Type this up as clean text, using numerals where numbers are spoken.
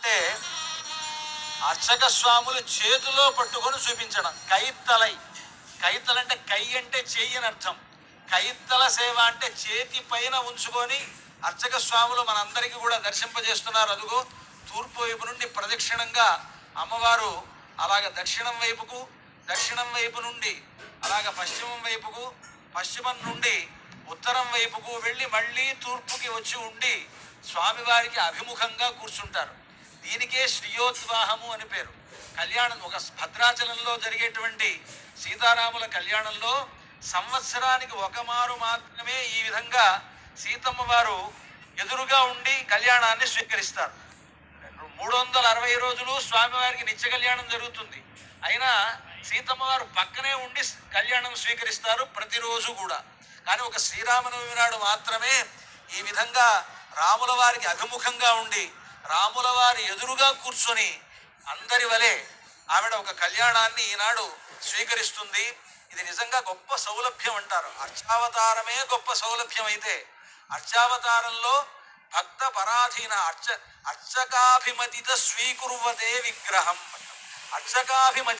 అంటే అర్చక స్వాములు చేతిలో పట్టుకొని చూపించడం. కైత్తలై, కైత్తలు అంటే కై అంటే చెయ్యి అని అర్థం. కైత్తల సేవ అంటే చేతి పైన ఉంచుకొని అర్చక స్వాములు మనందరికీ కూడా దర్శింపజేస్తున్నారు. అదుగో తూర్పు వైపు నుండి ప్రదక్షిణంగా అమ్మవారు అలాగ దక్షిణం వైపుకు, దక్షిణం వైపు నుండి అలాగ పశ్చిమం వైపుకు, పశ్చిమం నుండి ఉత్తరం వైపుకు వెళ్ళి మళ్ళీ తూర్పుకి వచ్చి ఉండి స్వామివారికి అభిముఖంగా కూర్చుంటారు. దీనికే శ్రీయోద్వాహము అని పేరు. కళ్యాణం ఒక భద్రాచలంలో జరిగేటువంటి సీతారాముల కళ్యాణంలో సంవత్సరానికి ఒకమారు మాత్రమే ఈ విధంగా సీతమ్మ వారు ఎదురుగా ఉండి కళ్యాణాన్ని స్వీకరిస్తారు. 360 రోజులు స్వామివారికి నిత్య కళ్యాణం జరుగుతుంది. అయినా సీతమ్మ వారు పక్కనే ఉండి కళ్యాణం స్వీకరిస్తారు ప్రతిరోజు కూడా. కానీ ఒక శ్రీరామనవమి నాడు మాత్రమే ఈ విధంగా రాముల వారికి అభిముఖంగా ఉండి రాముల వారి ఎదురుగా కూర్చొని అందరి వలె ఆవిడ ఒక కళ్యాణాన్ని ఈనాడు స్వీకరిస్తుంది. ఇది నిజంగా గొప్ప సౌలభ్యం అంటారు. అర్చావతారమే గొప్ప సౌలభ్యం అయితే అర్చావతారంలో భక్త పరాధీన అర్చకాభిమతిత స్వీకుర్వతే విగ్రహం. అర్చకాభిమతి